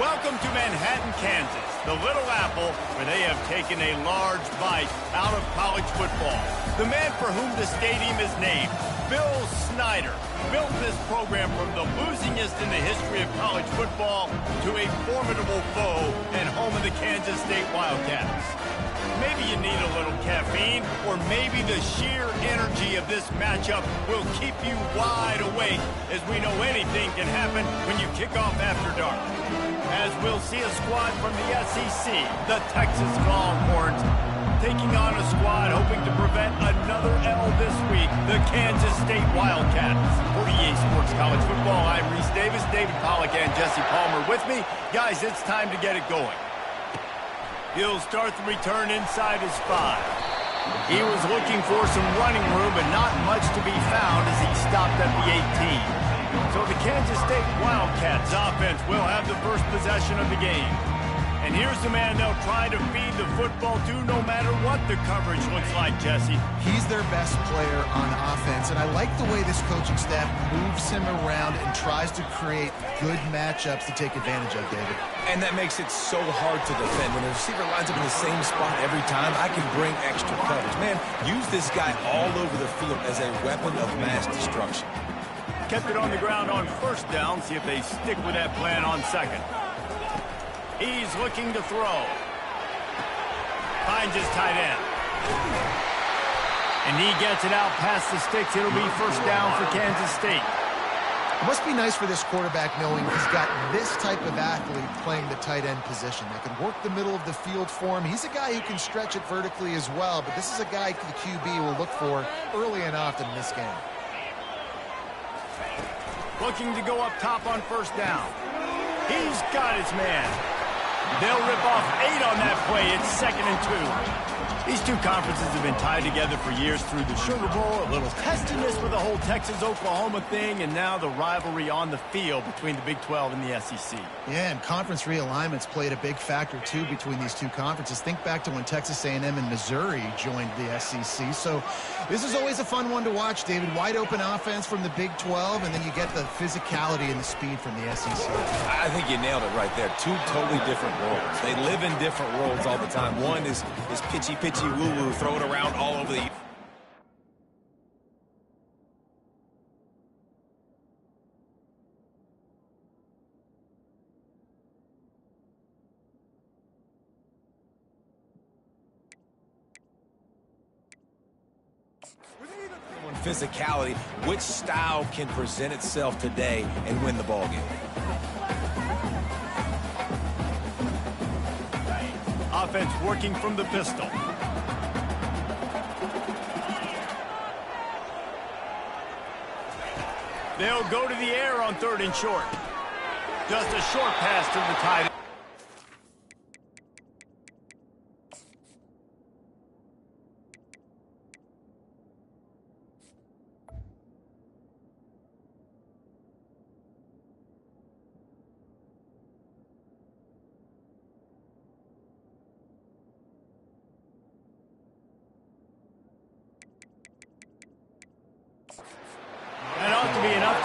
Welcome to Manhattan, Kansas, the Little Apple, where they have taken a large bite out of college football. The man for whom the stadium is named, Bill Snyder, built this program from the losingest in the history of college football to a formidable foe and home of the Kansas State Wildcats. Maybe you need a little caffeine, or maybe the sheer energy of this matchup will keep you wide awake, as we know anything can happen when you kick off after dark. As we'll see a squad from the SEC, the Texas Longhorns, taking on a squad hoping to prevent another L this week, the Kansas State Wildcats. For EA Sports College Football, I'm Reese Davis, David Pollack, and Jesse Palmer with me. Guys, it's time to get it going. He'll start the return inside his 5. He was looking for some running room, but not much to be found as he stopped at the 18. So the Kansas State Wildcats offense will have the first possession of the game. And here's the man they'll try to feed the football to no matter what the coverage looks like, Jesse. He's their best player on offense, and I like the way this coaching staff moves him around and tries to create good matchups to take advantage of, David. And that makes it so hard to defend. When the receiver lines up in the same spot every time, I can bring extra coverage. Man, use this guy all over the field as a weapon of mass destruction. Kept it on the ground on first down. See if they stick with that plan on second. He's looking to throw. Finds his tight end. And he gets it out past the sticks. It'll be first down for Kansas State. It must be nice for this quarterback knowing he's got this type of athlete playing the tight end position. That can work the middle of the field for him. He's a guy who can stretch it vertically as well, but this is a guy the QB will look for early and often in this game. Looking to go up top on first down. He's got his man. They'll rip off 8 on that play. It's 2nd and 2. These two conferences have been tied together for years through the Sugar Bowl, a little testiness with the whole Texas-Oklahoma thing, and now the rivalry on the field between the Big 12 and the SEC. Yeah, and conference realignments played a big factor, too, between these two conferences. Think back to when Texas A&M and Missouri joined the SEC. So this is always a fun one to watch, David. Wide-open offense from the Big 12, and then you get the physicality and the speed from the SEC. I think you nailed it right there. Two totally different worlds. They live in different worlds all the time. One is pitchy woo-woo, throw it around all over the... physicality, which style can present itself today and win the ball game? Offense working from the pistol. They'll go to the air on 3rd and short. Just a short pass to the tight end.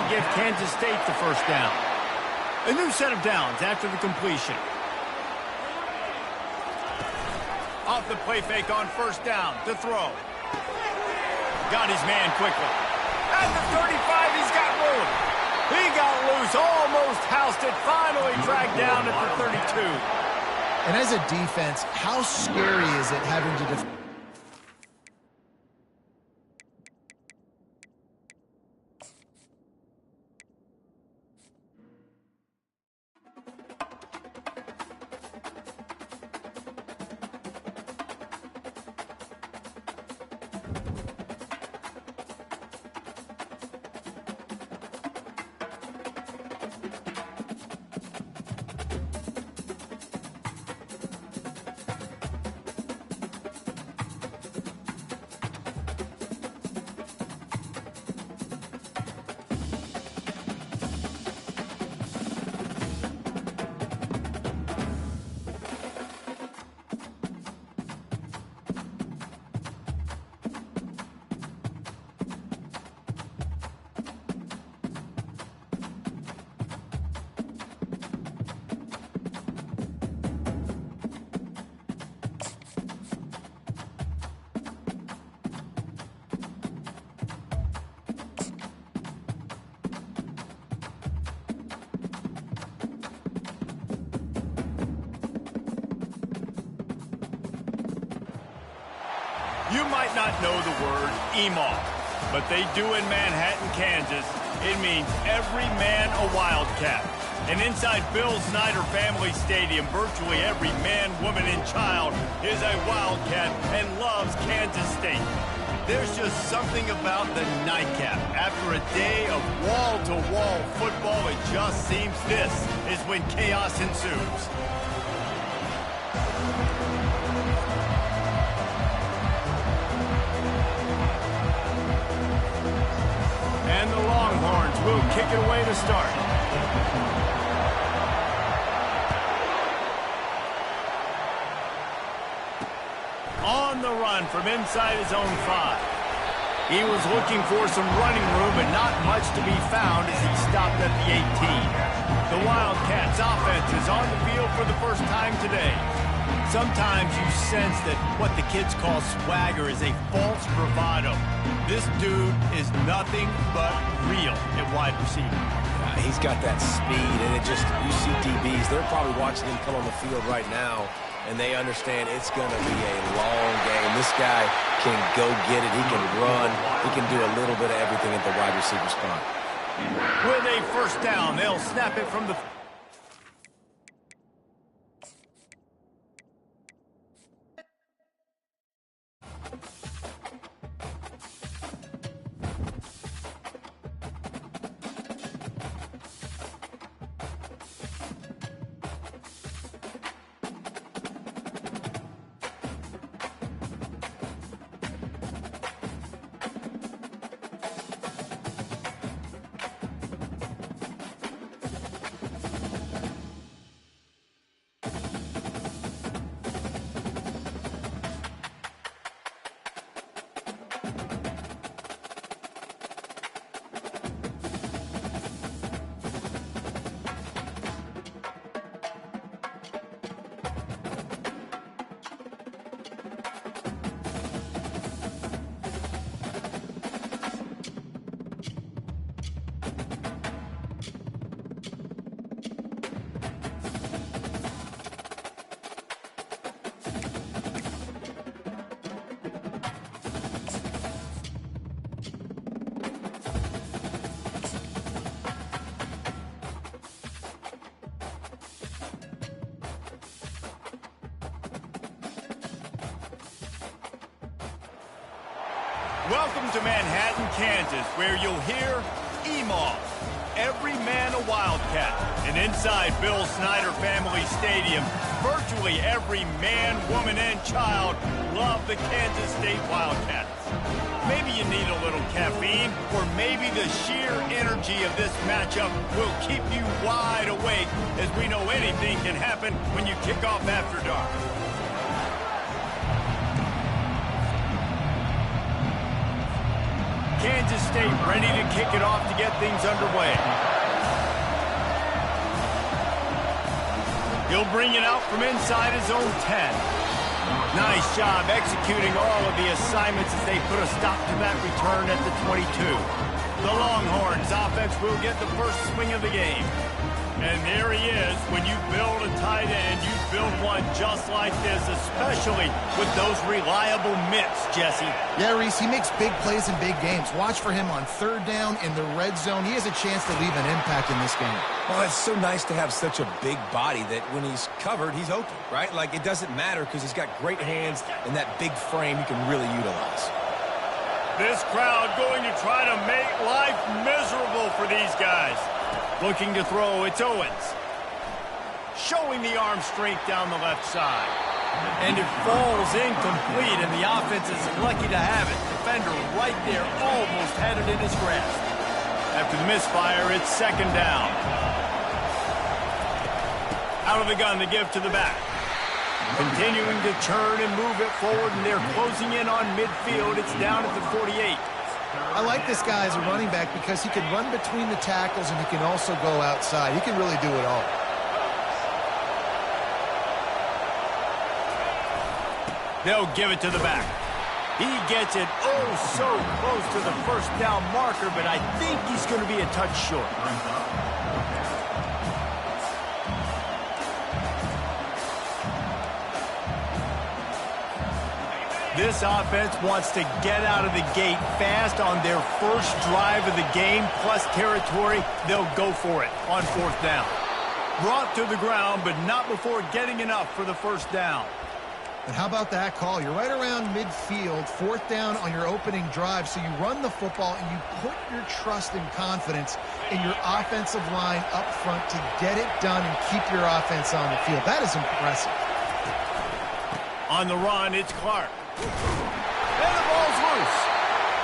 Give Kansas State the first down. A new set of downs after the completion. Off the play fake on first down to throw. Got his man quickly. At the 35, he's got room. He got loose, almost housed it, finally dragged down at the 32. And as a defense, how scary is it having to defend? You might not know the word EMAW, but they do in Manhattan, Kansas. It means every man a Wildcat. And inside Bill Snyder Family Stadium, virtually every man, woman, and child is a Wildcat and loves Kansas State. There's just something about the nightcap. After a day of wall-to-wall football, it just seems this is when chaos ensues. And the Longhorns will kick it away to start. On the run from inside his own 5. He was looking for some running room, but not much to be found as he stopped at the 18. The Wildcats offense is on the field for the first time today. Sometimes you sense that what the kids call swagger is a false bravado. This dude is nothing but real at wide receiver. He's got that speed, and it just, you see DBs, they're probably watching him come on the field right now, and they understand it's going to be a long game. This guy can go get it. He can run. He can do a little bit of everything at the wide receiver spot. With a first down, they'll snap it from the... Welcome to Manhattan, Kansas, where you'll hear EMAW, every man a Wildcat. And inside Bill Snyder Family Stadium, virtually every man, woman, and child love the Kansas State Wildcats. Maybe you need a little caffeine, or maybe the sheer energy of this matchup will keep you wide awake, as we know anything can happen when you kick off after dark. Kansas State ready to kick it off to get things underway. He'll bring it out from inside his own 10. Nice job executing all of the assignments as they put a stop to that return at the 22. The Longhorns offense will get the first swing of the game. And there he is. When you build a tight end, you build one just like this, especially with those reliable mitts, Jesse. Yeah, Reese, he makes big plays in big games. Watch for him on third down in the red zone. He has a chance to leave an impact in this game. Well, it's so nice to have such a big body that when he's covered, he's open, right? Like, it doesn't matter because he's got great hands and that big frame he can really utilize. This crowd going to try to make life miserable for these guys. Looking to throw, it's Owens. Showing the arm strength down the left side. And it falls incomplete, and the offense is lucky to have it. Defender right there almost had it in his grasp. After the misfire, it's second down. Out of the gun to give to the back. Continuing to turn and move it forward, and they're closing in on midfield. It's down at the 48. I like this guy as a running back because he can run between the tackles and he can also go outside. He can really do it all. They'll give it to the back. He gets it oh so close to the first down marker, but I think he's going to be a touch short. This offense wants to get out of the gate fast on their first drive of the game, plus territory. They'll go for it on 4th down. Brought to the ground, but not before getting enough for the first down. And how about that call? You're right around midfield, 4th down on your opening drive, so you run the football and you put your trust and confidence in your offensive line up front to get it done and keep your offense on the field. That is impressive. On the run, it's Clark. And the ball's loose.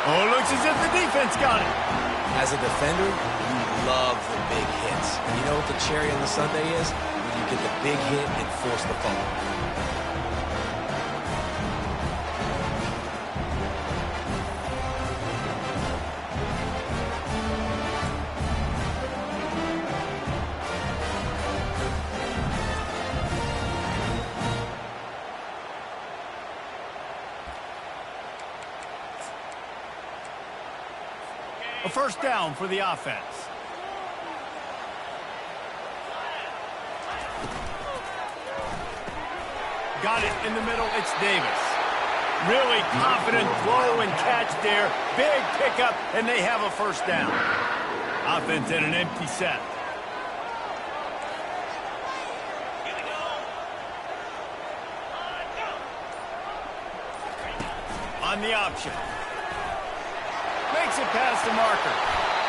Oh, it looks as if the defense got it. As a defender, you love the big hits. And you know what the cherry on the sundae is? When you get the big hit and force the fumble. A first down for the offense. Got it in the middle. It's Davis. Really confident throw and catch there. Big pickup, and they have a first down. Offense in an empty set. On the option. Makes it past the marker.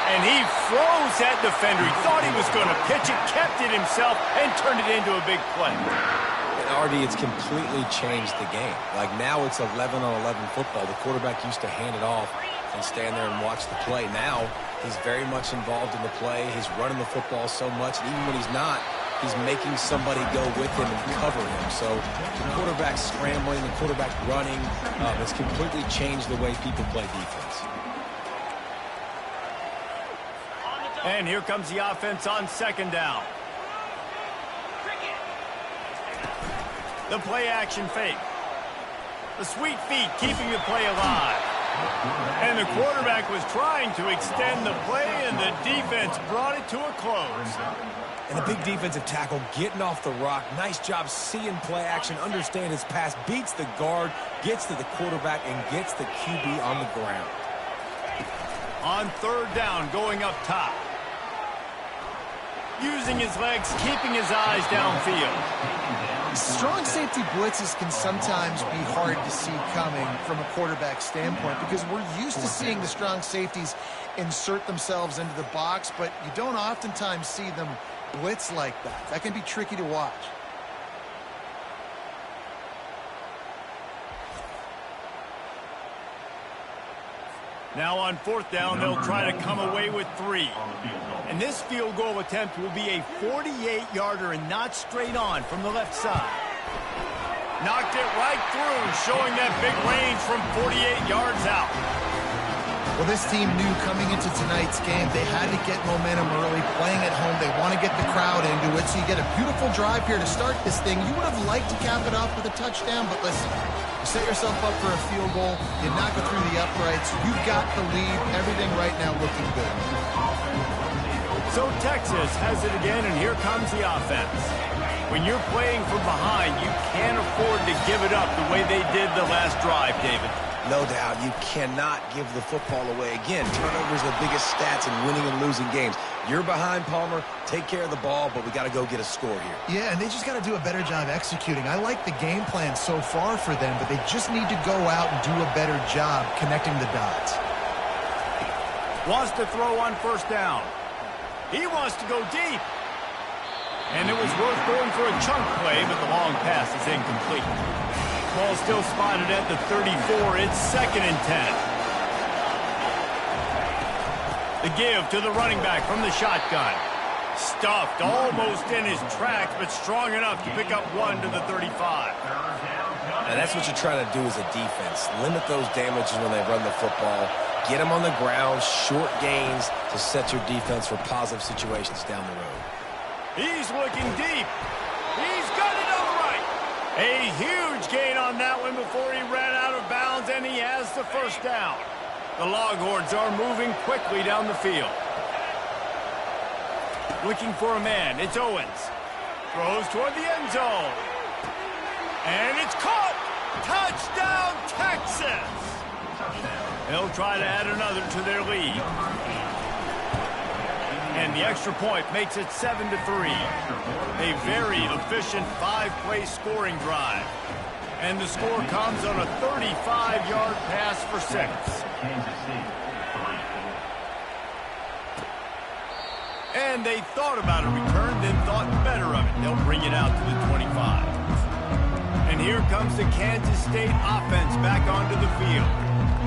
And he froze that defender. He thought he was going to pitch it, kept it himself, and turned it into a big play. And Artie, it's completely changed the game. Like now it's 11-on-11 football. The quarterback used to hand it off and stand there and watch the play. Now he's very much involved in the play. He's running the football so much. And even when he's not, he's making somebody go with him and cover him. So the quarterback scrambling, the quarterback running, it's completely changed the way people play defense. And here comes the offense on 2nd down. The play action fake. The sweet feet keeping the play alive. And the quarterback was trying to extend the play, and the defense brought it to a close. And a big defensive tackle getting off the rock. Nice job seeing play action, understand his pass, beats the guard, gets to the quarterback, and gets the QB on the ground. On 3rd down, going up top. Using his legs, keeping his eyes downfield. Strong safety blitzes can sometimes be hard to see coming from a quarterback standpoint because we're used to seeing the strong safeties insert themselves into the box, but you don't oftentimes see them blitz like that. That can be tricky to watch. Now on 4th down, they'll try to come away with 3. And this field goal attempt will be a 48-yarder and not straight on from the left side. Knocked it right through, showing that big range from 48 yards out. Well, this team knew coming into tonight's game they had to get momentum early, playing at home. They want to get the crowd into it, so you get a beautiful drive here to start this thing. You would have liked to cap it off with a touchdown, but listen, you set yourself up for a field goal, you knock it through the uprights, you've got the lead, everything right now looking good. So Texas has it again, and here comes the offense. When you're playing from behind, you can't afford to give it up the way they did the last drive, David. No doubt, you cannot give the football away. Again, turnovers are the biggest stats in winning and losing games. You're behind, Palmer. Take care of the ball, but we got to go get a score here. Yeah, and they just got to do a better job executing. I like the game plan so far for them, but they just need to go out and do a better job connecting the dots. Wants to throw on 1st down. He wants to go deep. And it was worth going for a chunk play, but the long pass is incomplete. Ball still spotted at the 34. It's 2nd and 10. The give to the running back from the shotgun. Stuffed almost in his tracks, but strong enough to pick up 1 to the 35. And that's what you're trying to do as a defense. Limit those damages when they run the football. Get them on the ground, short gains to set your defense for positive situations down the road. He's looking deep. He's got it on the right. A huge gain on that one before he ran out of bounds, and he has the first down. The Longhorns are moving quickly down the field. Looking for a man. It's Owens. Throws toward the end zone. And it's caught. Touchdown, Texas. Texas! They'll try to add another to their lead. And the extra point makes it 7-3. A very efficient 5-play scoring drive. And the score comes on a 35-yard pass for 6. And they thought about a return, then thought better of it. They'll bring it out to the 25. And here comes the Kansas State offense back onto the field.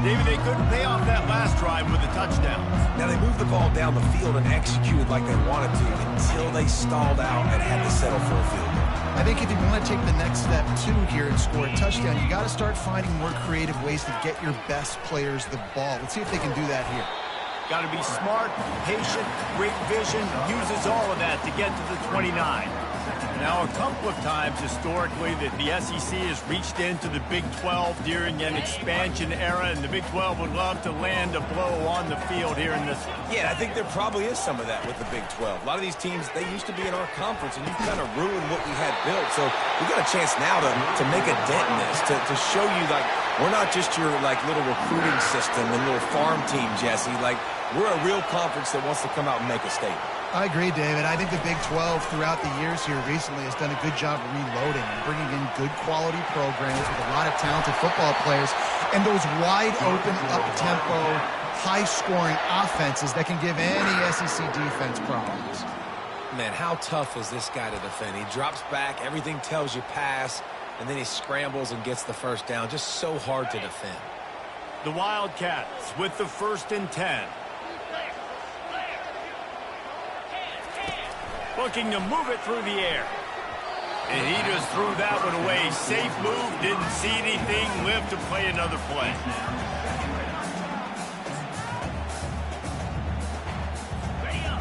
David, they couldn't pay off that last drive with a touchdown. Now, they moved the ball down the field and executed like they wanted to until they stalled out and had to settle for a field goal. I think if you want to take the next step, too, here and score a touchdown, you got to start finding more creative ways to get your best players the ball. Let's see if they can do that here. Got to be smart, patient, great vision, uses all of that to get to the 29. Now, a couple of times historically that the SEC has reached into the Big 12 during an expansion era, and the Big 12 would love to land a blow on the field here in this one. Yeah, I think there probably is some of that with the Big 12. A lot of these teams, they used to be in our conference, and you've kind of ruined what we had built. So we got a chance now to make a dent in this, to show you, like, we're not just your, like, little recruiting system and little farm team, Jesse. Like, we're a real conference that wants to come out and make a statement. I agree, David. I think the Big 12 throughout the years here recently has done a good job reloading and bringing in good quality programs with a lot of talented football players and those wide open, up-tempo, high-scoring offenses that can give any SEC defense problems. Man, how tough is this guy to defend? He drops back, everything tells you pass, and then he scrambles and gets the first down. Just so hard to defend. The Wildcats with the 1st and 10. Looking to move it through the air. And he just threw that one away. Safe move, didn't see anything, lived to play another play.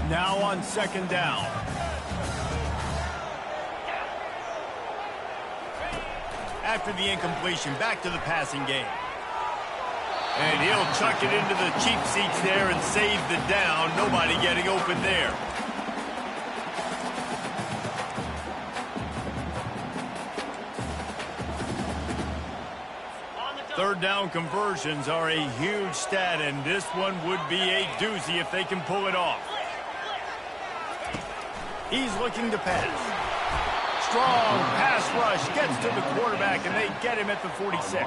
Now on 2nd down. After the incompletion, back to the passing game. And he'll chuck it into the cheap seats there and save the down. Nobody getting open there. 3rd down conversions are a huge stat, and this one would be a doozy if they can pull it off. He's looking to pass. Strong pass rush gets to the quarterback, and they get him at the 46.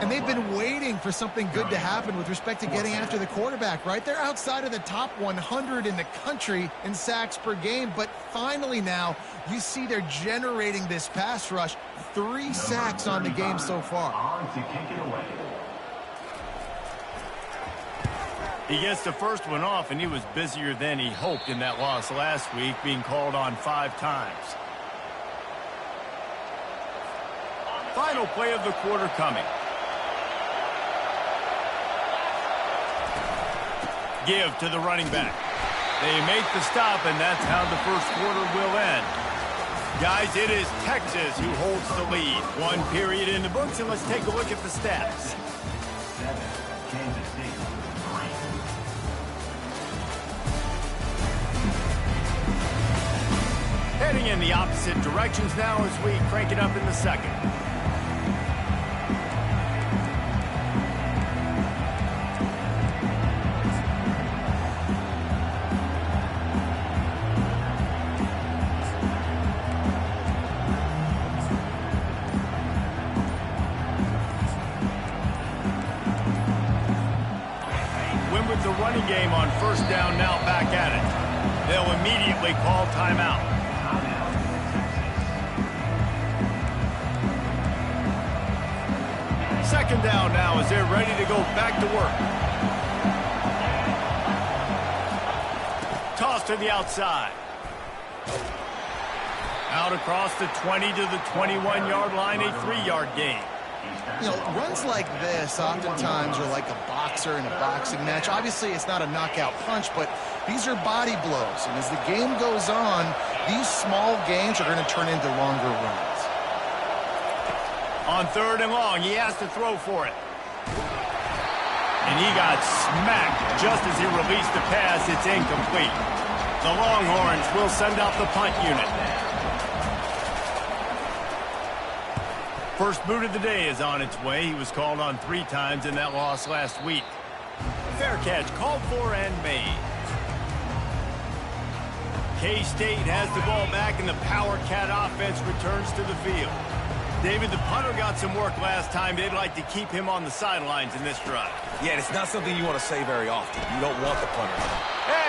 And they've been waiting for something good to happen with respect to getting after the quarterback, right? They're outside of the top 100 in the country in sacks per game, but finally now you see they're generating this pass rush. 3 sacks on the game so far. He gets the first one off, and he was busier than he hoped in that loss last week, being called on 5 times. Final play of the quarter coming. Give to the running back. They make the stop, and that's how the first quarter will end. Guys, it is Texas who holds the lead. 1 period in the books, and let's take a look at the stats. Heading in the opposite directions now as we crank it up in the 2nd. The running game on 1st down, now back at it. They'll immediately call timeout. Second down now as they're ready to go back to work. Toss to the outside. Out across the 20 to the 21-yard line, a 3-yard gain. You know, runs like this oftentimes are like a boxer in a boxing match. Obviously, it's not a knockout punch, but these are body blows. And as the game goes on, these small gains are going to turn into longer runs. On 3rd and long, he has to throw for it. And he got smacked just as he released the pass. It's incomplete. The Longhorns will send out the punt unit. First boot of the day is on its way. He was called on 3 times in that loss last week. Fair catch called for and made. K-State has the ball back, and the Power Cat offense returns to the field. David, the punter got some work last time. They'd like to keep him on the sidelines in this drive. Yeah, it's not something you want to say very often. You don't want the punter.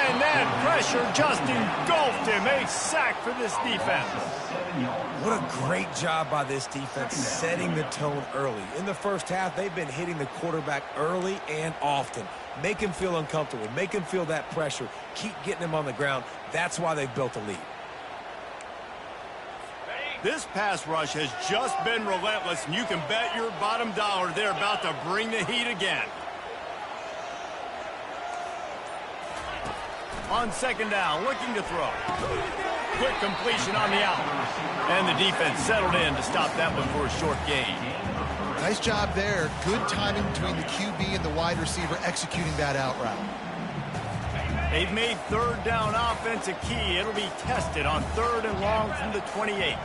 And that pressure just engulfed him. A sack for this defense. What a great job by this defense setting the tone early. In the first half, they've been hitting the quarterback early and often. Make him feel uncomfortable. Make him feel that pressure. Keep getting him on the ground. That's why they've built a lead. This pass rush has just been relentless, and you can bet your bottom dollar they're about to bring the heat again. On second down, looking to throw. Quick completion on the out. And the defense settled in to stop that one for a short gain. Nice job there. Good timing between the QB and the wide receiver executing that out route. They've made third down offense a key. It'll be tested on 3rd and long from the 28.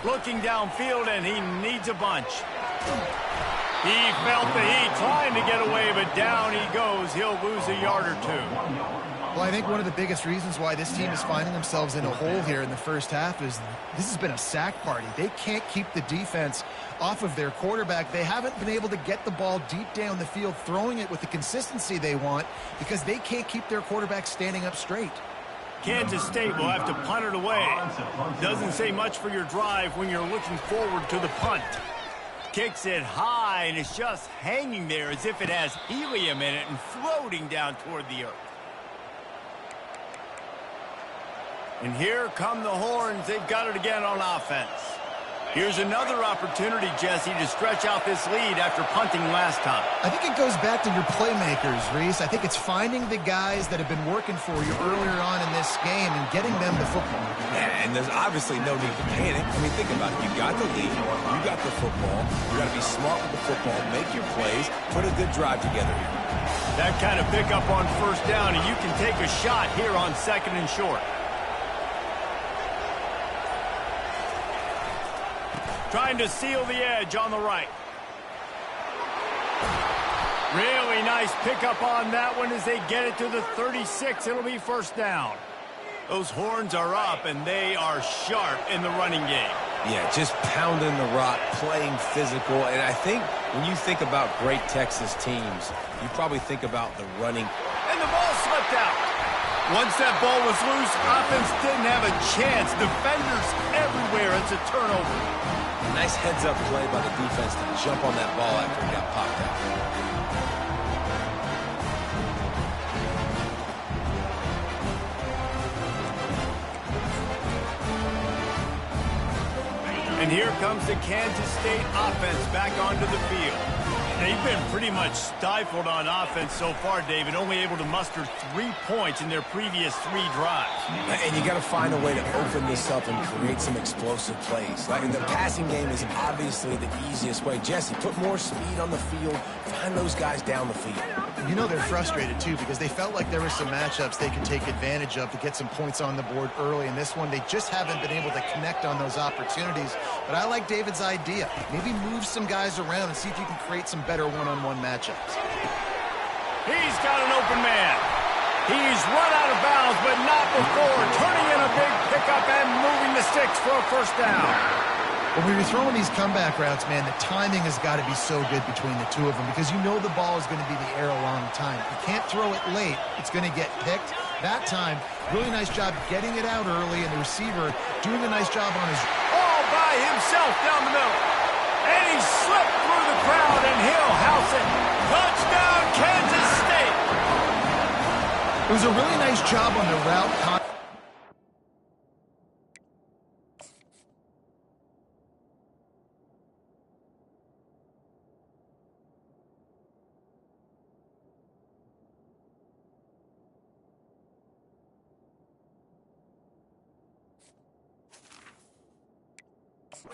Looking downfield, and he needs a bunch. He felt the heat, trying to get away, but down he goes. He'll lose a yard or 2. Well, I think one of the biggest reasons why this team is finding themselves in a hole here in the first half is this has been a sack party. They can't keep the defense off of their quarterback. They haven't been able to get the ball deep down the field, throwing it with the consistency they want because they can't keep their quarterback standing up straight. Kansas State will have to punt it away. Doesn't say much for your drive when you're looking forward to the punt. Kicks it high, and it's just hanging there as if it has helium in it and floating down toward the earth. And here come the horns. They've got it again on offense. Here's another opportunity, Jesse, to stretch out this lead after punting last time. I think it goes back to your playmakers, Reese. I think it's finding the guys that have been working for you earlier on in this game and getting them the football. Yeah, and there's obviously no need to panic. I mean, think about it. You got the lead. You got the football. You got to be smart with the football. Make your plays. Put a good drive together here. That kind of pickup on first down, and you can take a shot here on 2nd and short. Trying to seal the edge on the right. Really nice pickup on that one as they get it to the 36. It'll be first down. Those horns are up, and they are sharp in the running game. Yeah, just pounding the rock, playing physical. And I think when you think about great Texas teams, you probably think about the running. And the ball slipped out. Once that ball was loose, offense didn't have a chance. Defenders everywhere. It's a turnover. Nice heads-up play by the defense to jump on that ball after it got popped out. And here comes the Kansas State offense back onto the field. They've been pretty much stifled on offense so far, David, only able to muster 3 points in their previous 3 drives. And you got to find a way to open this up and create some explosive plays. Like, the passing game is obviously the easiest way. Jesse, put more speed on the field. Find those guys down the field. You know they're frustrated, too, because they felt like there were some matchups they could take advantage of to get some points on the board early. In this one, they just haven't been able to connect on those opportunities. But I like David's idea. Maybe move some guys around and see if you can create some better one-on-one matchups. He's got an open man. He's run out of bounds, but not before turning in a big pickup and moving the sticks for a first down. When you're throwing these comeback routes, man, the timing has got to be so good between the two of them because you know the ball is going to be in the air a long time. You can't throw it late. It's going to get picked. That time, really nice job getting it out early, and the receiver doing a nice job on his... All by himself down the middle. And he slipped through the crowd, and he'll house it. Touchdown, Kansas State. It was a really nice job on the route.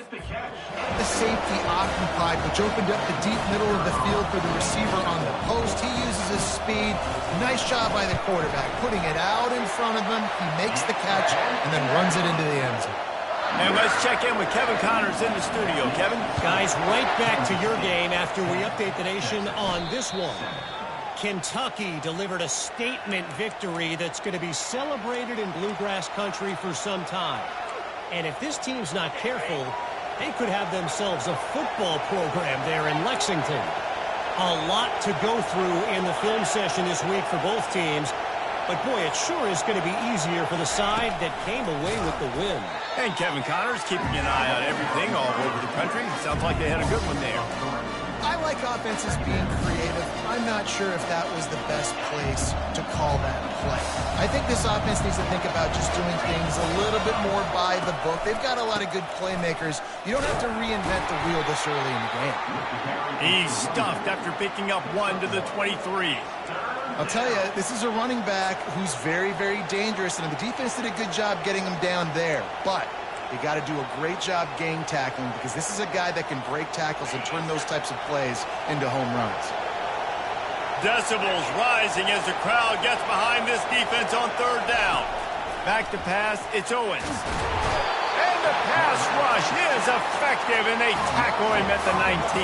The safety occupied, which opened up the deep middle of the field for the receiver on the post. He uses his speed. Nice job by the quarterback, putting it out in front of him. He makes the catch and then runs it into the end zone. And let's check in with Kevin Connors in the studio. Kevin? Guys, right back to your game after we update the nation on this one. Kentucky delivered a statement victory that's going to be celebrated in Bluegrass country for some time. And if this team's not careful, they could have themselves a football program there in Lexington. A lot to go through in the film session this week for both teams. But, boy, it sure is going to be easier for the side that came away with the win. And Kevin Connors keeping an eye on everything all over the country. Sounds like they had a good one there. I like offenses being creative. I'm not sure if that was the best place to call that play. I think this offense needs to think about just doing things a little bit more by the book. They've got a lot of good playmakers. You don't have to reinvent the wheel this early in the game. He's stuffed after picking up 1 to the 23. I'll tell you, this is a running back who's very, very dangerous, and the defense did a good job getting him down there. But you got to do a great job game tackling, because this is a guy that can break tackles and turn those types of plays into home runs. Decibels rising as the crowd gets behind this defense on 3rd down. Back to pass, it's Owens. And the pass rush is effective, and they tackle him at the 19.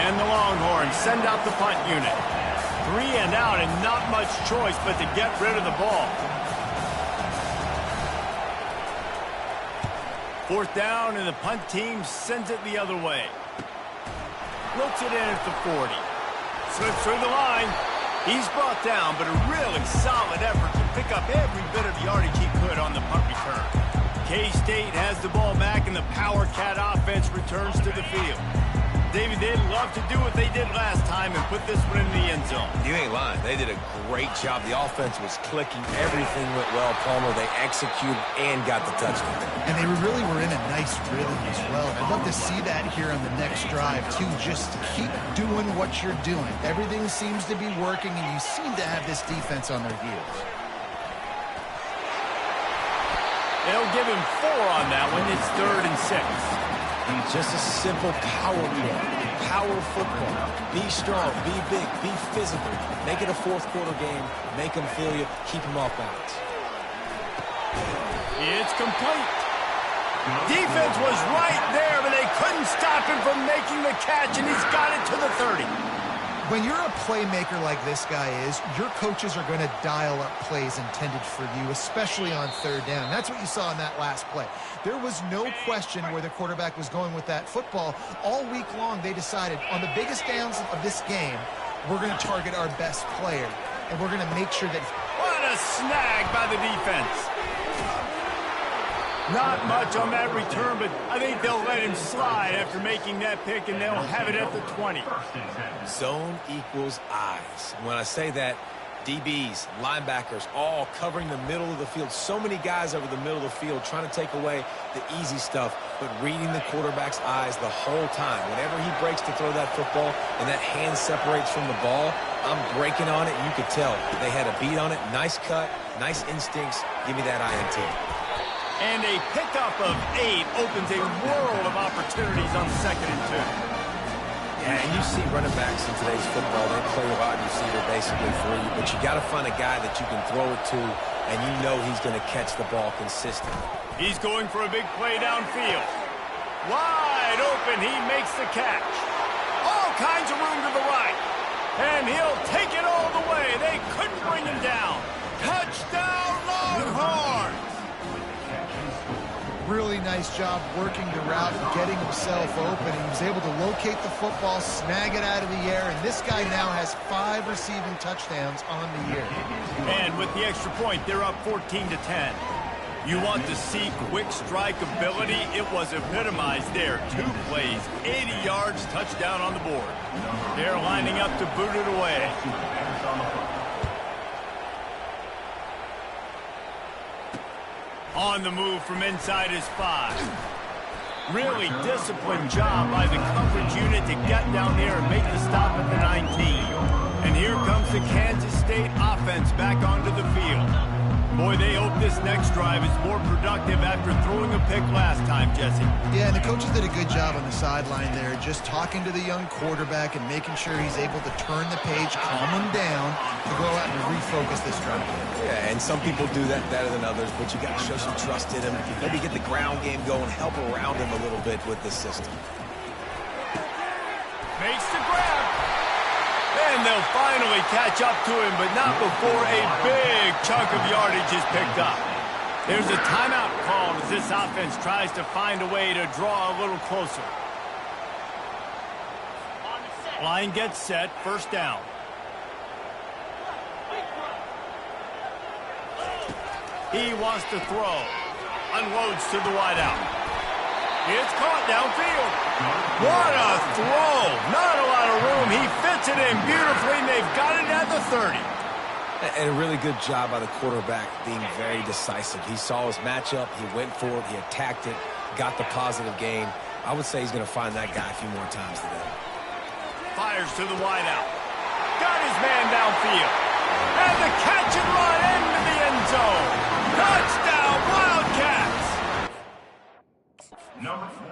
And the Longhorns send out the punt unit. 3 and out, and not much choice but to get rid of the ball. 4th down, and the punt team sends it the other way. Looks it in at the 40. Slips through the line. He's brought down, but a really solid effort to pick up every bit of yardage he could on the punt return. K-State has the ball back, and the Power Cat offense returns to the field. David, they'd love to do what they did last time and put this one in the end zone. You ain't lying. They did a great job. The offense was clicking. Everything went well, Palmer. They executed and got the touchdown. And they really were in a nice rhythm as well. I'd love to see that here on the next drive, too. Just keep doing what you're doing. Everything seems to be working, and you seem to have this defense on their heels. They'll give him 4 on that one. It's 3rd and 6. Just a simple power play. Power football. Be strong, be big, be physical. Make it a 4th quarter game. Make them feel you. Keep them off balance. It's complete. Defense was right there, but they couldn't stop him from making the catch, and he's got it to the 30. When you're a playmaker like this guy is, your coaches are going to dial up plays intended for you, especially on 3rd down. That's what you saw in that last play. There was no question where the quarterback was going with that football. All week long, they decided on the biggest downs of this game, we're going to target our best player, and we're going to make sure that... What a snag by the defense. Not much on that return, but I think they'll let him slide after making that pick, and they'll have it at the 20. Zone equals eyes. When I say that, DBs, linebackers, all covering the middle of the field. So many guys over the middle of the field trying to take away the easy stuff, but reading the quarterback's eyes the whole time. Whenever he breaks to throw that football and that hand separates from the ball, I'm breaking on it, and you could tell they had a beat on it. Nice cut, nice instincts. Give me that INT. And a pickup of 8 opens a world of opportunities on 2nd and 2. Yeah, and you see running backs in today's football, they play a wide receiver basically free, but you got to find a guy that you can throw it to, and you know he's going to catch the ball consistently. He's going for a big play downfield. Wide open, he makes the catch. All kinds of room to the right. And he'll take it all the way. They couldn't bring him down. Touchdown, Longhorns! Really nice job working the route and getting himself open. He was able to locate the football, snag it out of the air, and this guy now has 5 receiving touchdowns on the year. And with the extra point, they're up 14-10. You want to see quick strike ability? It was epitomized there. 2 plays, 80 yards, touchdown on the board. They're lining up to boot it away. On the move from inside his 5. Really disciplined job by the coverage unit to get down there and make the stop at the 19. And here comes the Kansas State offense back onto the field. Boy, they hope this next drive is more productive after throwing a pick last time, Jesse. Yeah, and the coaches did a good job on the sideline there, just talking to the young quarterback and making sure he's able to turn the page, calm him down, to go out and refocus this drive. Yeah, and some people do that better than others, but you got to show some trust in him. Maybe get the ground game going, help around him a little bit with this system. Makes the grab. And they'll finally catch up to him, but not before a big chunk of yardage is picked up. There's a timeout called as this offense tries to find a way to draw a little closer. Line gets set, first down. He wants to throw. Unloads to the wideout. It's caught downfield. What a throw. Not a lot of room. He fits it in beautifully, and they've got it at the 30. And a really good job by the quarterback being very decisive. He saw his matchup. He went for it. He attacked it. Got the positive gain. I would say he's going to find that guy a few more times today. Fires to the wideout. Got his man downfield. And the catch and run into the end zone. Touchdown, Wildcats. Number 4.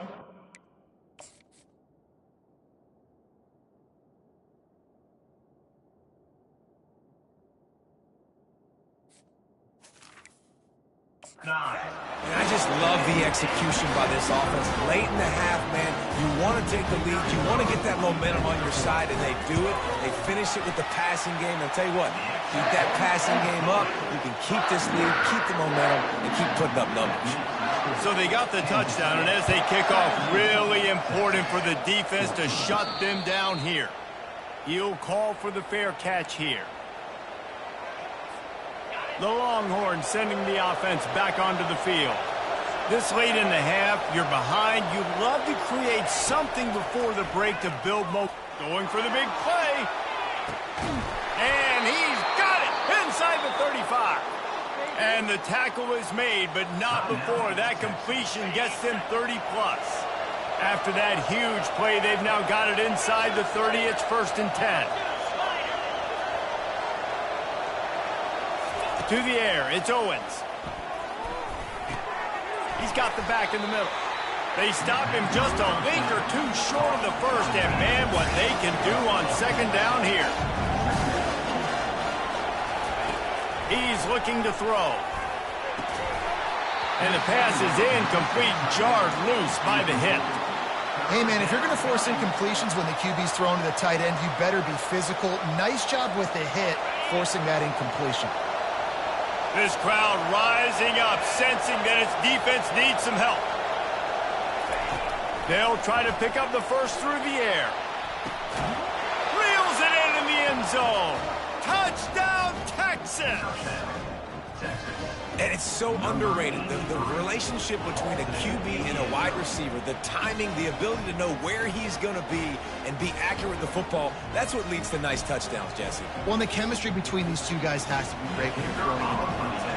And I just love the execution by this offense. Late in the half, man, you want to take the lead. You want to get that momentum on your side, and they do it. They finish it with the passing game. I'll tell you what, keep that passing game up. You can keep this lead, keep the momentum, and keep putting up numbers. So they got the touchdown, and as they kick off, really important for the defense to shut them down here. He'll call for the fair catch here. The Longhorns sending the offense back onto the field. This late in the half, you're behind. You'd love to create something before the break to build momentum. Going for the big play. And he's got it inside the 35. And the tackle is made, but not before that completion gets them 30-plus. After that huge play, they've now got it inside the 30. It's 1st and 10. To the air, it's Owens. He's got the back in the middle. They stop him just a link or two short of the first, and man, what they can do on second down here. He's looking to throw. And the pass is incomplete, jarred loose by the hip. Hey, man, if you're going to force incompletions when the QB's thrown to the tight end, you better be physical. Nice job with the hit, forcing that incompletion. This crowd rising up, sensing that its defense needs some help. They'll try to pick up the first through the air. Reels it in the end zone. Touchdown, Texas! And it's so underrated. The relationship between a QB and a wide receiver, the timing, the ability to know where he's going to be and be accurate with the football, that's what leads to nice touchdowns, Jesse. Well, and the chemistry between these two guys has to be great when you're throwing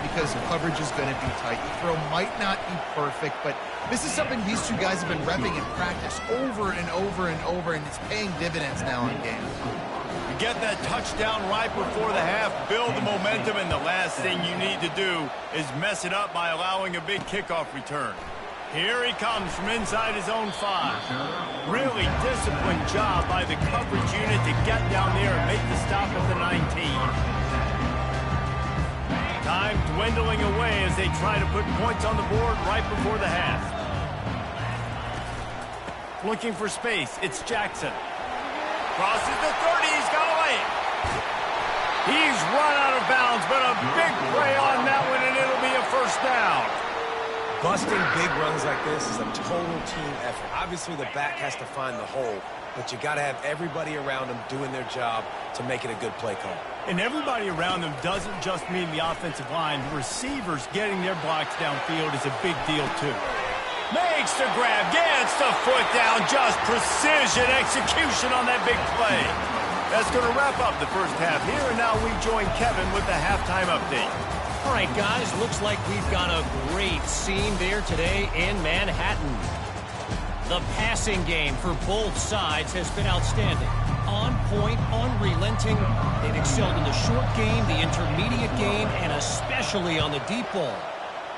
because coverage is going to be tight. The throw might not be perfect, but this is something these two guys have been repping in practice over and over and over, and it's paying dividends now in games. You get that touchdown right before the half, build the momentum, and the last thing you need to do is mess it up by allowing a big kickoff return. Here he comes from inside his own 5. Really disciplined job by the coverage unit to get down there and make the stop at the 19. Time dwindling away as they try to put points on the board right before the half. Looking for space, it's Jackson. Crosses the 30, he's got to lay it. He's run out of bounds, but a big play on that one, and it'll be a first down. Busting big runs like this is a total team effort. Obviously, the back has to find the hole, but you got to have everybody around them doing their job to make it a good play call. And everybody around them doesn't just mean the offensive line. The receivers getting their blocks downfield is a big deal, too. Makes the grab, gets the foot down, just precision execution on that big play. That's going to wrap up the first half here, and now we join Kevin with the halftime update. All right, guys, looks like we've got a great scene there today in Manhattan. The passing game for both sides has been outstanding. on point, unrelenting. They've excelled in the short game, the intermediate game, and especially on the deep ball.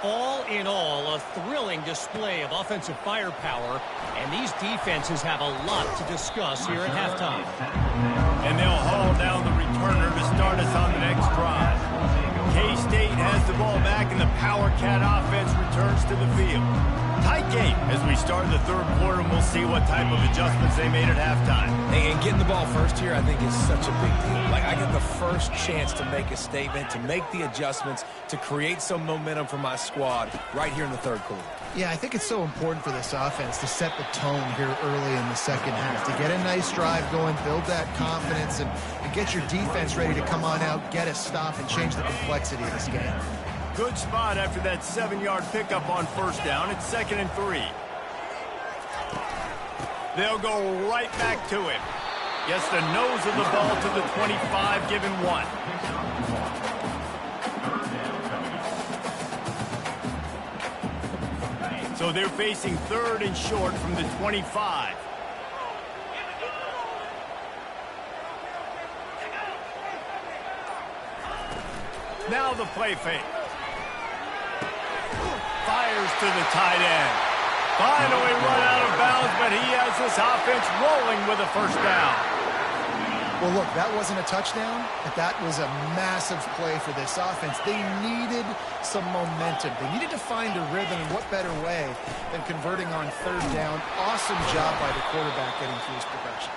All in all, a thrilling display of offensive firepower, and these defenses have a lot to discuss here at halftime. And they'll haul down the returner to start us on the next drive. K-State has the ball back, and the Power Cat offense returns to the field. Tight game as we start the third quarter, and we'll see what type of adjustments they made at halftime. And getting the ball first here, I think, is such a big deal. Like, I get the first chance to make a statement, to make the adjustments, to create some momentum for my squad right here in the third quarter. Yeah, I think it's so important for this offense to set the tone here early in the second half, to get a nice drive going, build that confidence, and get your defense ready to come on out, get a stop, and change the complexity of this game. Good spot after that 7-yard pickup on first down. It's 2nd and 3. They'll go right back to him. Gets the nose of the ball to the 25, given 1. So they're facing 3rd and short from the 25. Now the play fake. Fires to the tight end. Finally run out of bounds, but he has this offense rolling with a first down. Well, look, that wasn't a touchdown, but that was a massive play for this offense. They needed some momentum. They needed to find a rhythm, and what better way than converting on 3rd down. Awesome job by the quarterback getting through his progression.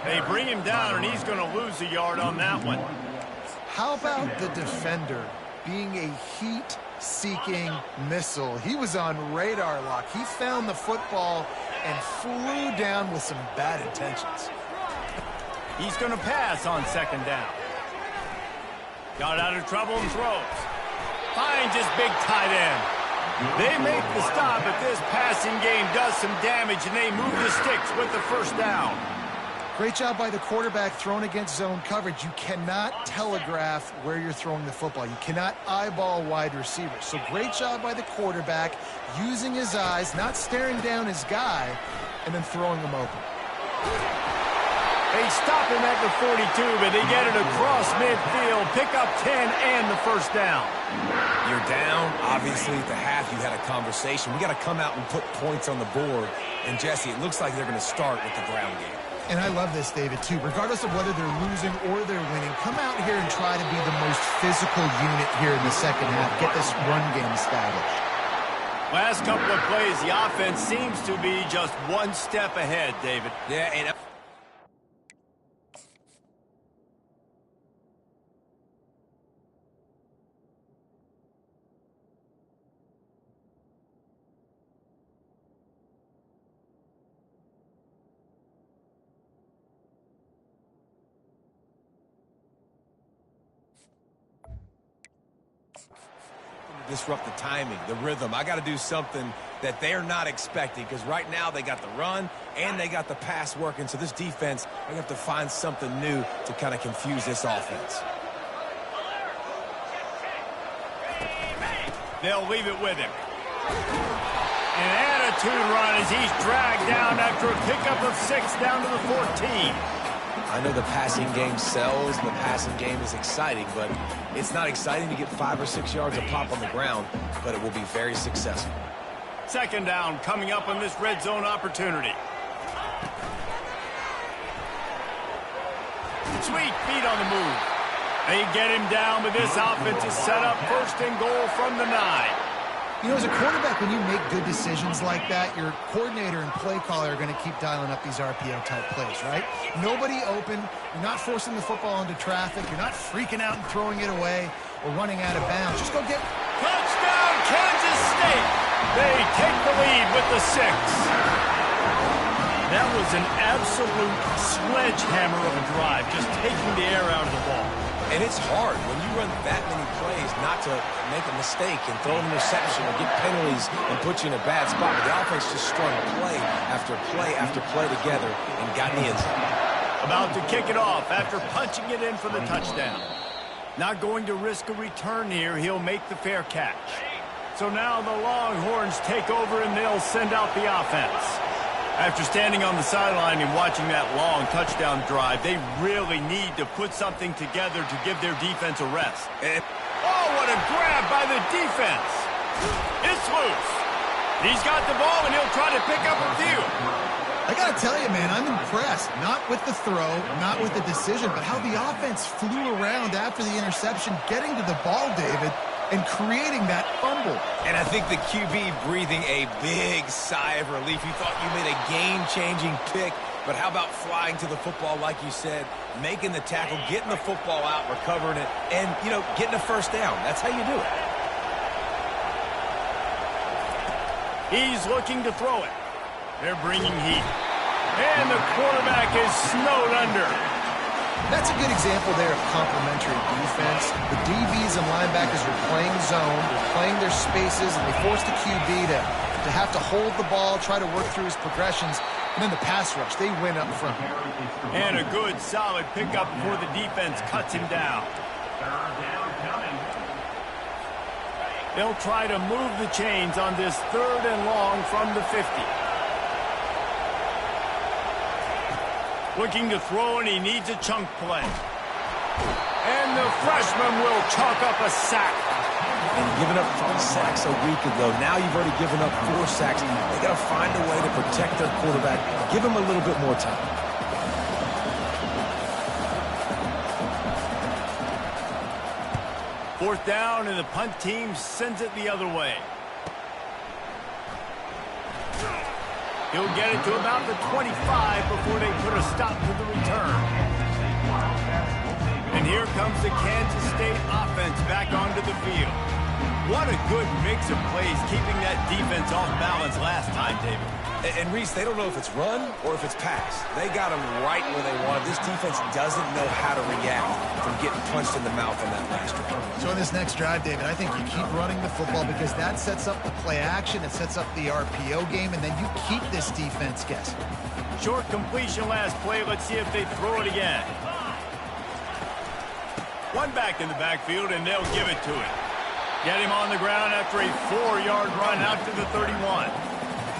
They bring him down, and he's going to lose a yard on that one. How about the defender being a heat-seeking missile? He was on radar lock. He found the football and flew down with some bad intentions. He's going to pass on 2nd down. Got out of trouble and throws. Finds his big tight end. They make the stop, but this passing game does some damage, and they move the sticks with the first down. Great job by the quarterback thrown against zone coverage. You cannot telegraph where you're throwing the football. You cannot eyeball wide receivers. So great job by the quarterback using his eyes, not staring down his guy, and then throwing him open. They stop him at the 42, but they get it across midfield. Pick up 10 and the first down. You're down. Obviously, at the half, you had a conversation. We got to come out and put points on the board. And, Jesse, it looks like they're going to start with the ground game. And I love this, David, too. Regardless of whether they're losing or they're winning, come out here and try to be the most physical unit here in the second half. Get this run game established. Last couple of plays, the offense seems to be just one step ahead, David. Yeah, and disrupt the timing, the rhythm. I got to do something that they're not expecting, because right now they got the run and they got the pass working. So this defense, they have to find something new to kind of confuse this offense. They'll leave it with him. An attitude run as he's dragged down after a pickup of 6 down to the 14. I know the passing game sells, the passing game is exciting, but it's not exciting to get 5 or 6 yards of pop on the ground, but it will be very successful. 2nd down coming up on this red zone opportunity. Sweet feet on the move. They get him down, but this offense is set up 1st and goal from the 9. You know, as a quarterback, when you make good decisions like that, your coordinator and play caller are going to keep dialing up these RPO-type plays, right? Nobody open. You're not forcing the football into traffic. You're not freaking out and throwing it away or running out of bounds. Just go get... Touchdown, Kansas State! They take the lead with the 6. That was an absolute sledgehammer of a drive, just taking the air out of the ball. And it's hard when you run that many plays not to make a mistake and throw an interception or get penalties and put you in a bad spot. But the offense just strung play after play after play together and got in the end zone. About to kick it off after punching it in for the touchdown. Not going to risk a return here. He'll make the fair catch. So now the Longhorns take over and they'll send out the offense. After standing on the sideline and watching that long touchdown drive, they really need to put something together to give their defense a rest. Oh, what a grab by the defense. It's loose. He's got the ball, and he'll try to pick up a few. I got to tell you, man, I'm impressed. Not with the throw, not with the decision, but how the offense flew around after the interception, getting to the ball, David, and creating that fumble. And I think the QB breathing a big sigh of relief. You thought you made a game-changing pick, but how about flying to the football, like you said, making the tackle, getting the football out, recovering it, and, you know, getting a first down. That's how you do it. He's looking to throw it. They're bringing heat. And the quarterback is snowed under. That's a good example there of complementary defense. The DBs and linebackers are playing zone, they're playing their spaces, and they force the QB to have to hold the ball, try to work through his progressions, and then the pass rush, they win up front. And a good, solid pickup before the defense cuts him down. They'll try to move the chains on this 3rd and long from the 50. Looking to throw, and he needs a chunk play. And the freshman will chalk up a sack. And giving up 5 sacks a week ago. Now you've already given up 4 sacks. They got to find a way to protect their quarterback. Give him a little bit more time. Fourth down, and the punt team sends it the other way. He'll get it to about the 25 before they put a stop to the return. And here comes the Kansas State offense back onto the field. What a good mix of plays, keeping that defense off balance last time, David. And Reese, they don't know if it's run or if it's pass. They got them right where they want. This defense doesn't know how to react from getting punched in the mouth on that last drive. So in this next drive, David, I think you keep running the football because that sets up the play action, it sets up the RPO game, and then you keep this defense guessing. Short completion last play. Let's see if they throw it again. One back in the backfield, and they'll give it to him. Get him on the ground after a 4-yard run out to the 31.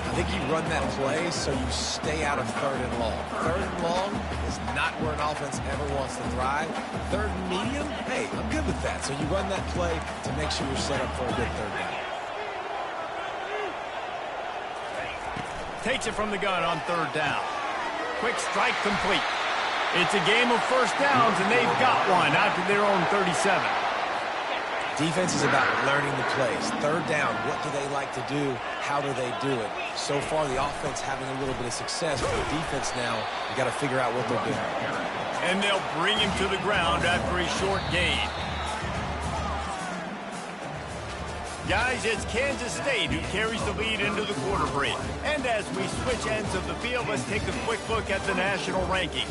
I think you run that play so you stay out of 3rd and long. 3rd and long is not where an offense ever wants to thrive. 3rd and medium, hey, I'm good with that. So you run that play to make sure you're set up for a good 3rd down. Takes it from the gun on 3rd down. Quick strike complete. It's a game of first downs, and they've got one out to their own 37. Defense is about learning the plays. 3rd down, what do they like to do? How do they do it? So far, the offense having a little bit of success. For the defense now, you got to figure out what they're doing. And they'll bring him to the ground after a short gain. Guys, it's Kansas State who carries the lead into the quarter break. And as we switch ends of the field, let's take a quick look at the national rankings.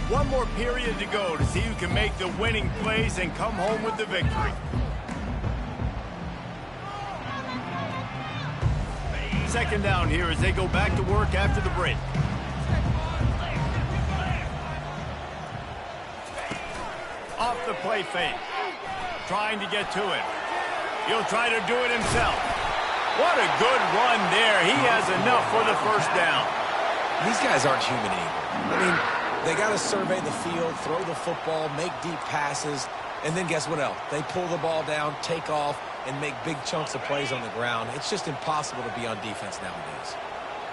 One more period to go to see who can make the winning plays and come home with the victory. Second down here as they go back to work after the break. Off the play fake. Trying to get to it. He'll try to do it himself. What a good run there. He has enough for the first down. These guys aren't human either. I mean, they got to survey the field, throw the football, make deep passes, and then guess what else? They pull the ball down, take off, and make big chunks of plays on the ground. It's just impossible to be on defense nowadays.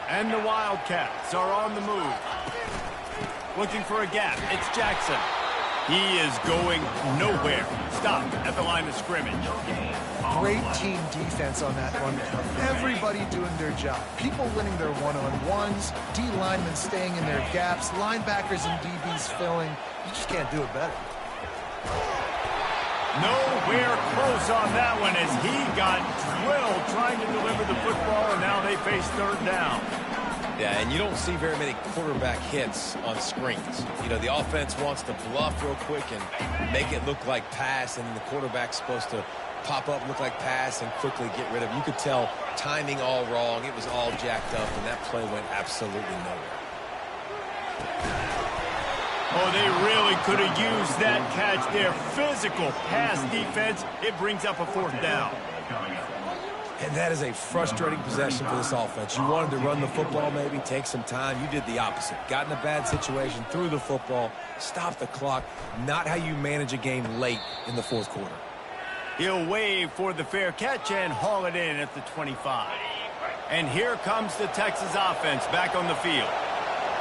And the Wildcats are on the move. Looking for a gap. It's Jackson. He is going nowhere. Stopped at the line of scrimmage. Great team defense on that one. Everybody doing their job. People winning their one-on-ones, D linemen staying in their gaps, linebackers and DBs filling. You just can't do it better. Nowhere close on that one as he got drilled trying to deliver the football, and now they face 3rd down. Yeah, and you don't see very many quarterback hits on screens. You know, the offense wants to bluff real quick and make it look like pass, and the quarterback's supposed to pop up, look like pass, and quickly get rid of it. You could tell timing all wrong. It was all jacked up, and that play went absolutely nowhere. Oh, they really could have used that catch there. Physical pass defense. It brings up a 4th down. And that is a frustrating possession for this offense. You wanted to run the football, maybe take some time. You did the opposite. Got in a bad situation, threw the football, stopped the clock. Not how you manage a game late in the 4th quarter. He'll wave for the fair catch and haul it in at the 25. And here comes the Texas offense back on the field.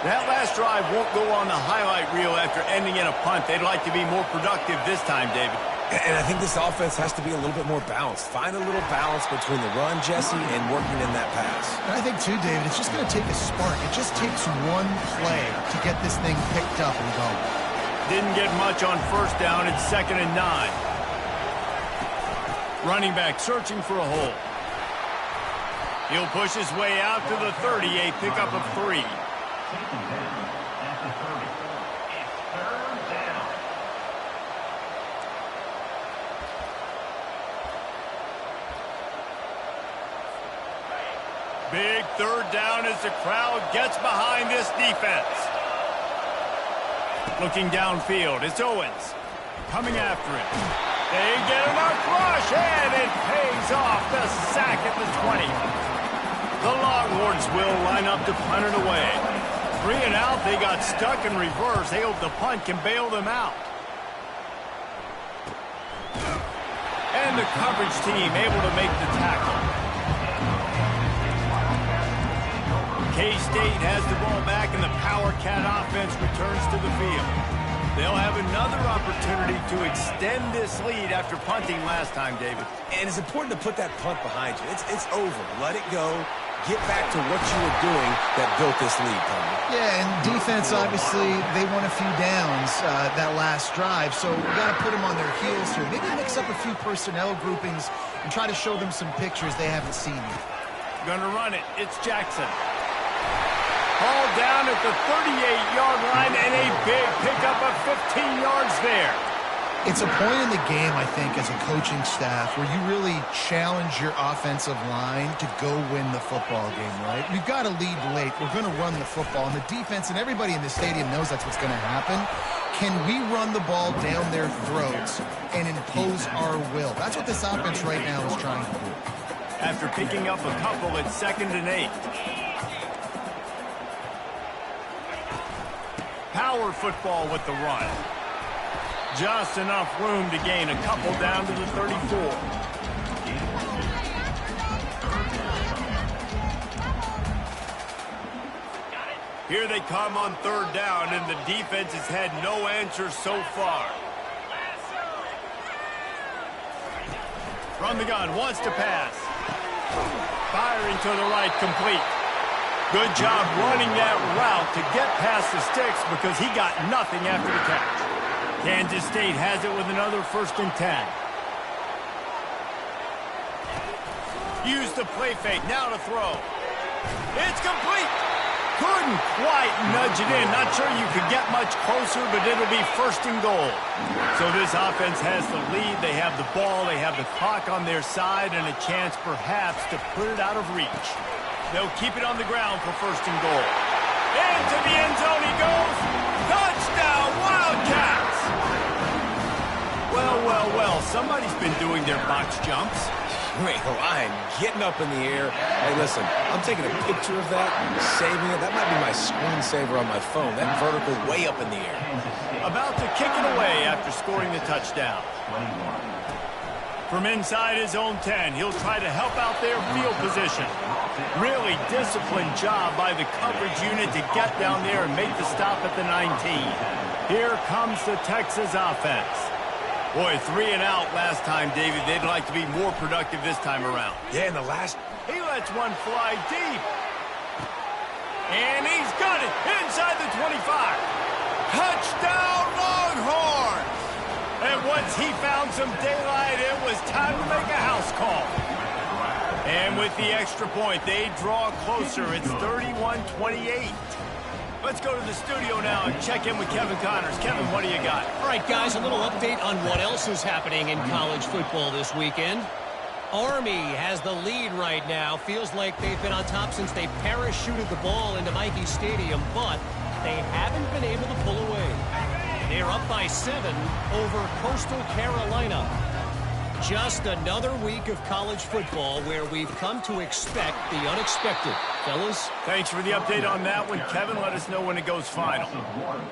That last drive won't go on the highlight reel after ending in a punt. They'd like to be more productive this time, David. And I think this offense has to be a little bit more balanced. Find a little balance between the run, Jesse, and working in that pass. And I think, too, David, it's just going to take a spark. It just takes one play to get this thing picked up and going. Didn't get much on 1st down. It's 2nd and 9. Running back searching for a hole. He'll push his way out to the 30, a pickup of 3. Big 3rd down as the crowd gets behind this defense. Looking downfield, it's Owens coming after him. They get enough rush, and it pays off. The sack at the 20. The Longhorns will line up to punt it away. 3 and out, they got stuck in reverse. They hope the punt can bail them out. And the coverage team able to make the tackle. K-State has the ball back, and the Power Cat offense returns to the field. They'll have another opportunity to extend this lead after punting last time, David. And it's important to put that punt behind you. It's over. Let it go. Get back to what you were doing that built this lead, Tony. Yeah, and defense, obviously, they won a few downs that last drive, so we got to put them on their heels here. Maybe mix up a few personnel groupings and try to show them some pictures they haven't seen yet. Gonna run it. It's Jackson. Ball down at the 38-yard line, and a big pickup of 15 yards there. It's a point in the game, I think, as a coaching staff where you really challenge your offensive line to go win the football game, right? We've got to lead late. We're going to run the football, and the defense and everybody in the stadium knows that's what's going to happen. Can we run the ball down their throats and impose our will? That's what this offense right now is trying to do. After picking up a couple, it's 2nd and 8. Power football with the run. Just enough room to gain a couple down to the 34. Here they come on 3rd down, and the defense has had no answers so far. From the gun, wants to pass. Firing to the right, complete. Good job running that route to get past the sticks because he got nothing after the catch. Kansas State has it with another 1st and 10. Use the play fake, now to throw. It's complete. Couldn't quite nudge it in. Not sure you could get much closer, but it'll be 1st and goal. So this offense has the lead. They have the ball. They have the clock on their side and a chance perhaps to put it out of reach. They'll keep it on the ground for 1st and goal. Into the end zone he goes. Touchdown, Wildcats! Well, well, well. Somebody's been doing their box jumps. Great line, getting up in the air. Hey, listen, I'm taking a picture of that, saving it. That might be my screensaver on my phone. That vertical way up in the air. About to kick it away after scoring the touchdown. From inside his own 10, he'll try to help out their field position. Really disciplined job by the coverage unit to get down there and make the stop at the 19. Here comes the Texas offense. Boy, 3 and out last time, David. They'd like to be more productive this time around. Yeah, in the last... He lets one fly deep. And he's got it inside the 25. Touchdown, Longhorns! And once he found some daylight, it was time to make a house call. And with the extra point, they draw closer. It's 31-28. Let's go to the studio now and check in with Kevin Connors. Kevin, what do you got? All right, guys, a little update on what else is happening in college football this weekend. Army has the lead right now. Feels like they've been on top since they parachuted the ball into Michie Stadium, but they haven't been able to pull away. They're up by 7 over Coastal Carolina. Just another week of college football where we've come to expect the unexpected. Fellas? Thanks for the update on that one, Kevin. Let us know when it goes final.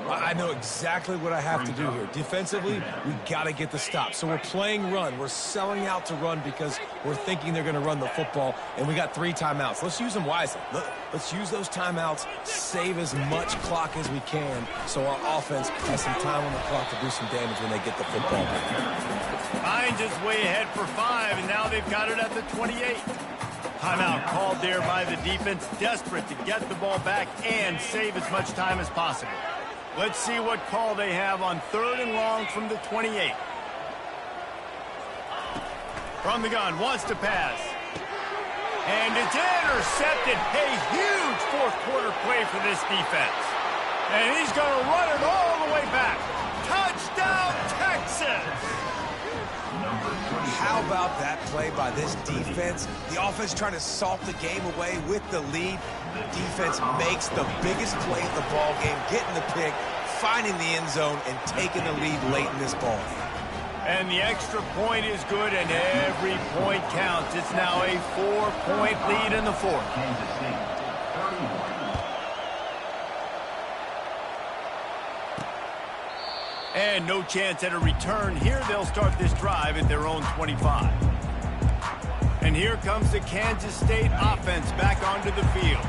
I know exactly what I have to do here. Defensively, we got to get the stop. So we're playing run. We're selling out to run because we're thinking they're going to run the football, and we got 3 timeouts. Let's use them wisely. Let's use those timeouts, save as much clock as we can so our offense has some time on the clock to do some damage when they get the football back. Hines is way ahead for 5, and now they've got it at the 28. Timeout called there by the defense, desperate to get the ball back and save as much time as possible. Let's see what call they have on 3rd and long from the 28. From the gun, wants to pass. And it's intercepted. A huge fourth-quarter play for this defense. And he's going to run it all the way back. Touchdown, Texas! How about that play by this defense? The offense trying to salt the game away with the lead. Defense makes the biggest play of the ball game, getting the pick, finding the end zone, and taking the lead late in this ball. And the extra point is good, and every point counts. It's now a 4-point lead in the 4th. And no chance at a return. Here they'll start this drive at their own 25. And here comes the Kansas State offense back onto the field.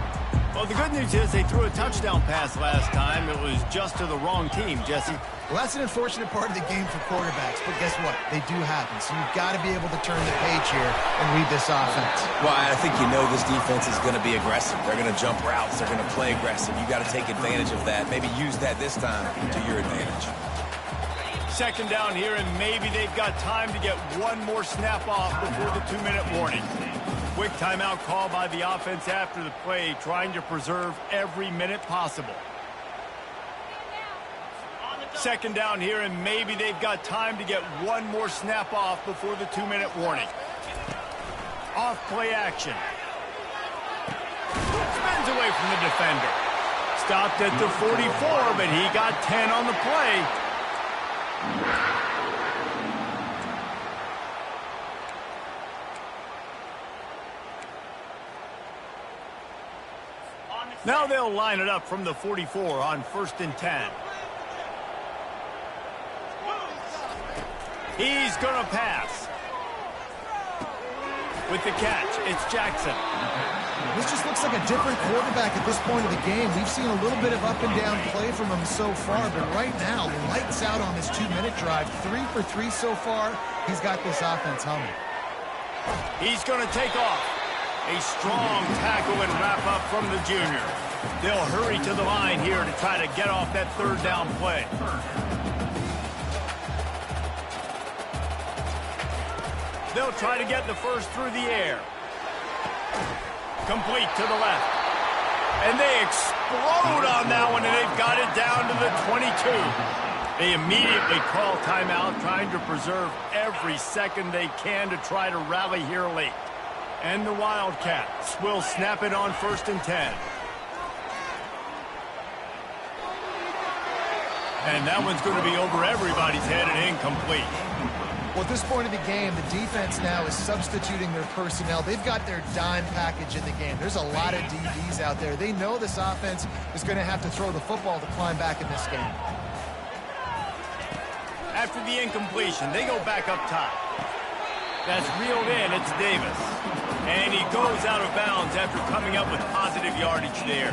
Well, the good news is they threw a touchdown pass last time. It was just to the wrong team, Jesse. Well, that's an unfortunate part of the game for quarterbacks, but guess what? They do happen, so you've got to be able to turn the page here and read this offense. Well, I think you know this defense is going to be aggressive. They're going to jump routes. They're going to play aggressive. You got to take advantage of that. Maybe use that this time to your advantage. 2nd down here, and maybe they've got time to get one more snap off before the 2-minute warning. Quick timeout call by the offense after the play, trying to preserve every minute possible. 2nd down here, and maybe they've got time to get one more snap off before the 2-minute warning. Off play action. Spins away from the defender. Stopped at the 44, but he got 10 on the play. Now they'll line it up from the 44 on 1st and 10. He's going to pass. With the catch, it's Jackson. This just looks like a different quarterback at this point of the game. We've seen a little bit of up and down play from him so far, but right now, lights out on this 2-minute drive. 3 for 3 so far. He's got this offense humming. He's going to take off. A strong tackle and wrap up from the junior. They'll hurry to the line here to try to get off that 3rd down play. They'll try to get the first through the air. Complete to the left. And they explode on that one, and they've got it down to the 22. They immediately call timeout, trying to preserve every second they can to try to rally here late. And the Wildcats will snap it on 1st and 10. And that one's going to be over everybody's head and incomplete. Well, at this point of the game, the defense now is substituting their personnel. They've got their dime package in the game. There's a lot of DBs out there. They know this offense is going to have to throw the football to climb back in this game. After the incompletion, they go back up top. That's reeled in. It's Davis. And he goes out of bounds after coming up with positive yardage there.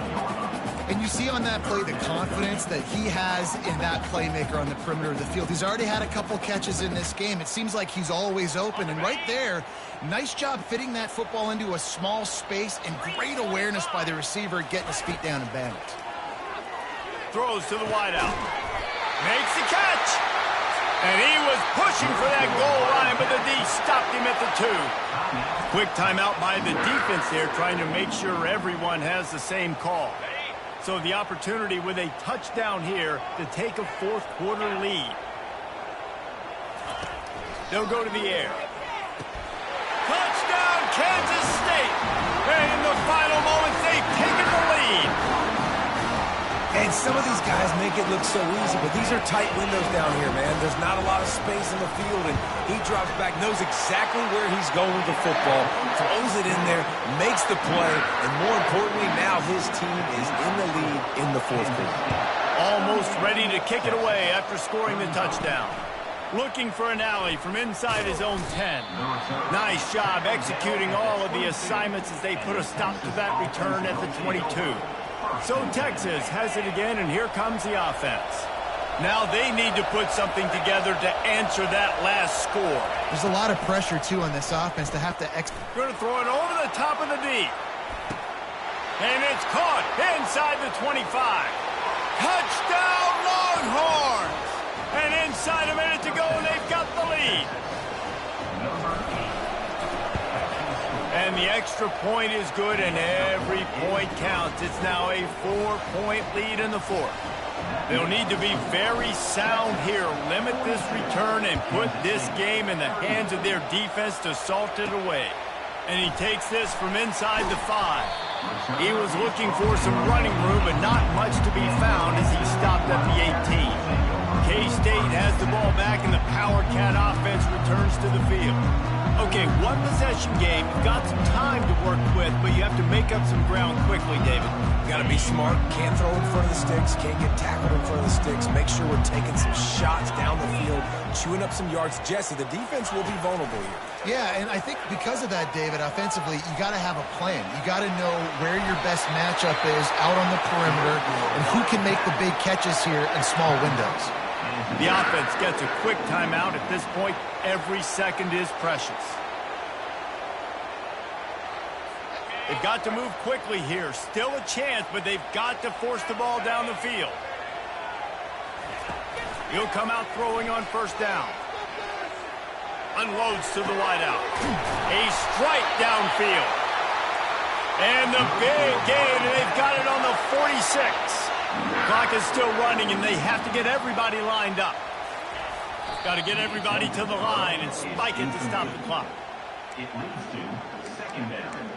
And you see on that play the confidence that he has in that playmaker on the perimeter of the field. He's already had a couple catches in this game. It seems like he's always open. And right there, nice job fitting that football into a small space, and great awareness by the receiver getting his feet down and bounds. Throws to the wideout. Makes the catch. And he was pushing for that goal line, but the D stopped him at the 2. Quick timeout by the defense there, trying to make sure everyone has the same call. So the opportunity with a touchdown here to take a 4th-quarter lead. They'll go to the air. Touchdown, Kansas State! And in the final moments, they've taken the lead. And some of these guys make it look so easy, but these are tight windows down here, man. There's not a lot of space in the field, and he drops back, knows exactly where he's going with the football, throws it in there, makes the play, and more importantly, now his team is in the lead in the fourth quarter. Almost ready to kick it away after scoring the touchdown. Looking for an alley from inside his own 10. Nice job executing all of the assignments as they put a stop to that return at the 22. So Texas has it again, and here comes the offense. Now they need to put something together to answer that last score. There's a lot of pressure, too, on this offense to have to Going to throw it over the top of the D. And it's caught inside the 25. Touchdown, Longhorns! And inside a minute to go, and they've got the lead. And the extra point is good, and every point counts. It's now a 4-point lead in the fourth. They'll need to be very sound here, limit this return, and put this game in the hands of their defense to salt it away. And he takes this from inside the 5. He was looking for some running room, but not much to be found as he stopped at the 18. K-State has the ball back, and the Power Cat offense returns to the field. Okay, one possession game. You've got some time to work with, but you have to make up some ground quickly, David. Got to be smart. Can't throw in front of the sticks. Can't get tackled in front of the sticks. Make sure we're taking some shots down the field, chewing up some yards. Jesse, the defense will be vulnerable here. Yeah, and I think because of that, David, offensively, you got to have a plan. You got to know where your best matchup is out on the perimeter and who can make the big catches here in small windows. The offense gets a quick timeout at this point. Every second is precious. They've got to move quickly here. Still a chance, but they've got to force the ball down the field. He'll come out throwing on first down. Unloads to the wideout. A strike downfield. And the big gain, and they've got it on the 46. Clock is still running, and they have to get everybody lined up. Got to get everybody to the line and spike it to stop the clock. It leads to second down.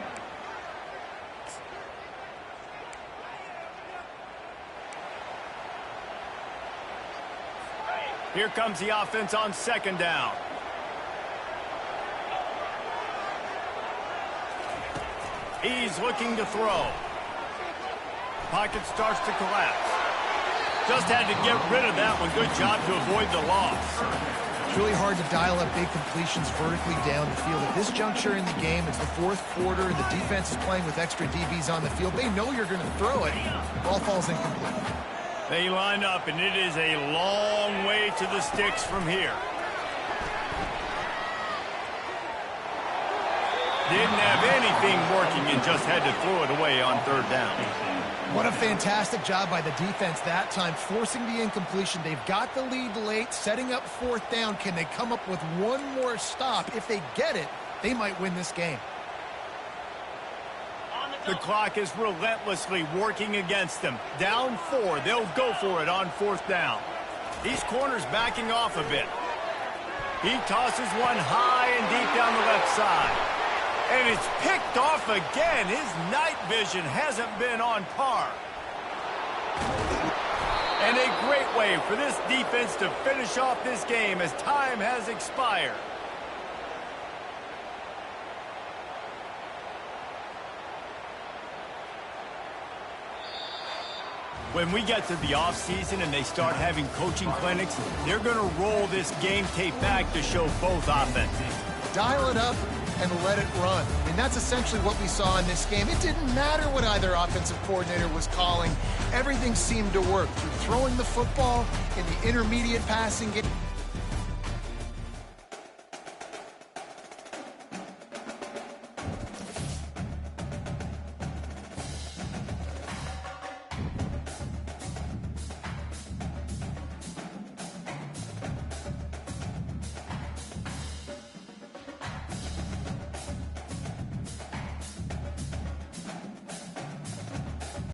Here comes the offense on second down. He's looking to throw. Pocket starts to collapse. Just had to get rid of that one. Good job to avoid the loss. It's really hard to dial up big completions vertically down the field. At this juncture in the game, it's the fourth quarter, and the defense is playing with extra DBs on the field. They know you're going to throw it. Ball falls incomplete. They line up, and it is a long way to the sticks from here. Didn't have anything working and just had to throw it away on third down. What a fantastic job by the defense that time, forcing the incompletion. They've got the lead late, setting up fourth down. Can they come up with one more stop? If they get it, they might win this game. The clock is relentlessly working against them. Down 4. They'll go for it on fourth down. These corners backing off a bit. He tosses one high and deep down the left side. And it's picked off again. His night vision hasn't been on par. And a great way for this defense to finish off this game as time has expired. When we get to the offseason and they start having coaching clinics, they're going to roll this game tape back to show both offenses. Dial it up and let it run. I mean, that's essentially what we saw in this game. It didn't matter what either offensive coordinator was calling. Everything seemed to work through throwing the football in the intermediate passing game.